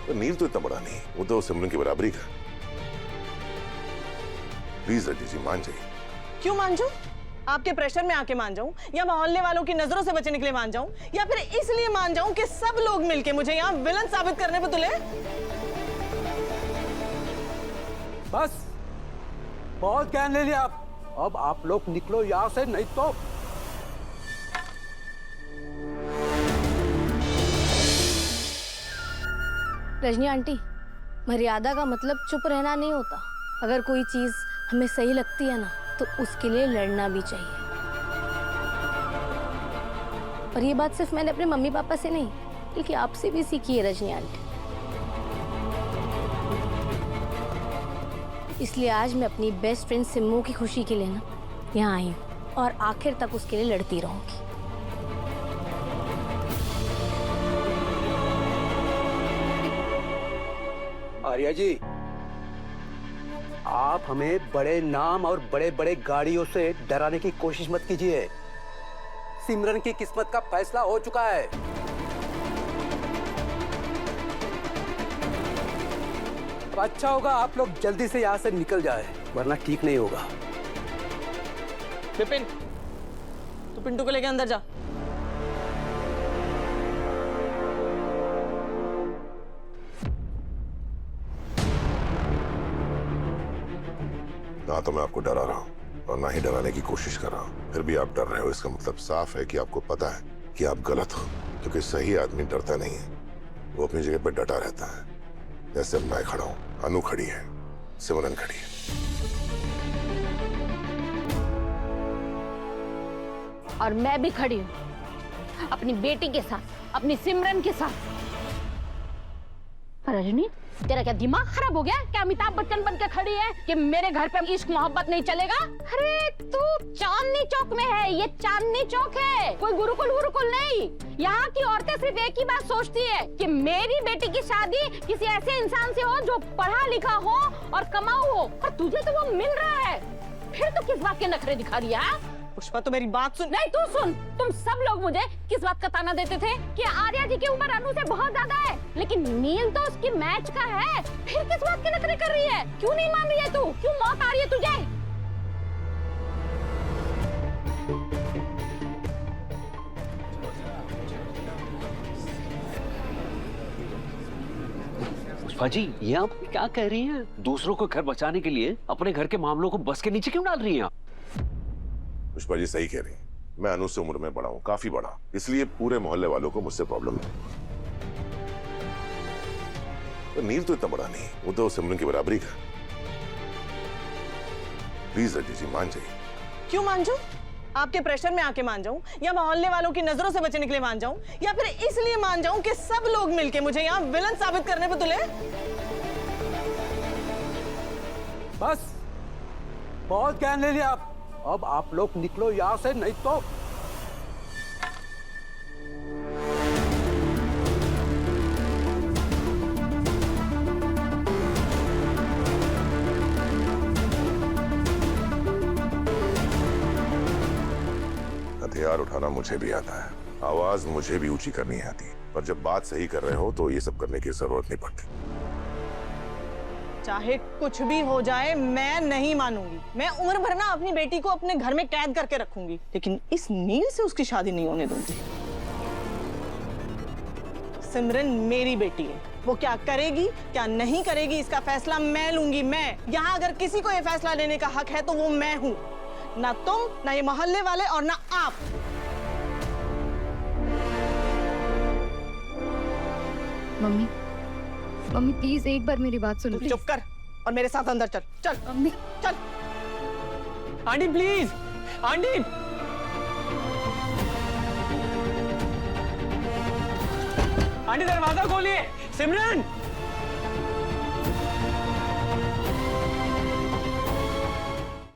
तो नील तो इतना बड़ा नहीं, वो तो सिमरन की बराबरी का। प्लीज रजी जी मान जाइए। क्यों मान जाऊं? आपके प्रेशर में आके मान जाऊं, या मोहल्ले वालों की नजरों से बचने के लिए मान जाऊं, या फिर इसलिए मान जाऊं कि सब लोग मिलके मुझे यहाँ विलन साबित करने पे तुले? बस बहुत ज्ञान ले लिया आप। अब आप लोग निकलो यहाँ से, नहीं तो रजनी आंटी, मर्यादा का मतलब चुप रहना नहीं होता। अगर कोई चीज हमें सही लगती है ना, तो उसके लिए लड़ना भी चाहिए। और ये बात सिर्फ मैंने अपने मम्मी पापा से नहीं, बल्कि आपसे भी सीखी है रजनी आंटी। इसलिए आज मैं अपनी बेस्ट फ्रेंड सिम्मू की खुशी के लिए ना यहाँ आई हूँ, और आखिर तक उसके लिए लड़ती रहूंगी। आर्या जी, आप हमें बड़े नाम और बड़े बड़े गाड़ियों से डराने की कोशिश मत कीजिए। सिमरन की किस्मत का फैसला हो चुका है। अब अच्छा होगा आप लोग जल्दी से यहाँ से निकल जाए, वरना ठीक नहीं होगा। विपिन, तू पिंटू को लेके अंदर जा। ना तो मैं आपको डरा रहा हूँ और ना ही डराने की कोशिश कर रहा हूँ, फिर भी आप डर रहे हो। इसका मतलब साफ है कि आपको पता है कि आप गलत हो, क्योंकि सही आदमी डरता नहीं है, वो अपनी जगह पर डटा रहता है। जैसे मैं खड़ा हूँ, अनु खड़ी है, सिमरन खड़ी है। और मैं भी खड़ी हूँ अपनी बेटी के साथ, अपनी सिमरन के साथ। रजनी, तेरा क्या दिमाग खराब हो गया? क्या अमिताभ बच्चन बन के खड़ी है कि मेरे घर पे इश्क मोहब्बत नहीं चलेगा? अरे तू चांदनी चौक में है, ये चांदनी चौक है, कोई गुरुकुल वुरुकुल नहीं। यहाँ की औरतें सिर्फ एक ही बात सोचती है कि मेरी बेटी की शादी किसी ऐसे इंसान से हो जो पढ़ा लिखा हो और कमाऊ हो, और तुझे तो वो मिल रहा है, फिर तो किस बात के नखरे दिखा रही है? पुष्पा, तो मेरी बात सुन। नहीं, तू सुन। तुम सब लोग मुझे किस बात का ताना देते थे कि आर्या जी की उम्र अनु से बहुत ज्यादा है, लेकिन नील तो उसकी मैच का है, फिर किस बात के नखरे कर रही है? क्यों नहीं मान रही है तू? क्यों मौत आ रही है तुझे? पुष्पा जी, ये आप क्या कह रही हैं? दूसरों को घर बचाने के लिए अपने घर के मामलों को बस के नीचे क्यों डाल रही हैं आप? पुष्पा जी सही कह रही हैं। मैं अनु से उम्र में बड़ा हूँ, काफी बड़ा, इसलिए पूरे मोहल्ले वालों को मुझसे प्रॉब्लम है। तो नील तो इतना बड़ा नहीं, वो तो सिमरन की बराबरी का। प्लीज रजी जी मान जाइए। क्यों मान जाऊं? आपके प्रेशर में आके मान जाऊं, या मोहल्ले वालों की नजरों से बचने के लिए मान जाऊं, या फिर इसलिए मान जाऊं कि सब लोग मिलके मुझे यहाँ विलन साबित करने पे तुले? बस बहुत ज्ञान ले लिया आप। अब आप लोग निकलो यहाँ से, नहीं तो हथियार उठाना मुझे भी आता है, आवाज मुझे भी ऊंची करनी आती है, पर जब बात सही कर रहे हो तो ये सब करने की जरूरत नहीं पड़ती। चाहे कुछ भी हो जाए, मैं नहीं मानूंगी। मैं उम्र भर ना अपनी बेटी को अपने घर में कैद करके रखूंगी, लेकिन इस नील से उसकी शादी नहीं होने दूंगी। सिमरन मेरी बेटी है, वो क्या करेगी क्या नहीं करेगी इसका फैसला मैं लूंगी। मैं यहाँ अगर किसी को ये फैसला लेने का हक है तो वो मैं हूँ, ना तुम, ना ये मोहल्ले वाले, और ना आप। मम्मी, मम्मी प्लीज एक बार मेरी बात सुनो। चुप कर और मेरे साथ अंदर चल। चल मम्मी, चल। Aunty please, aunty. आंटी दरवाजा खोलिए। सिमरन,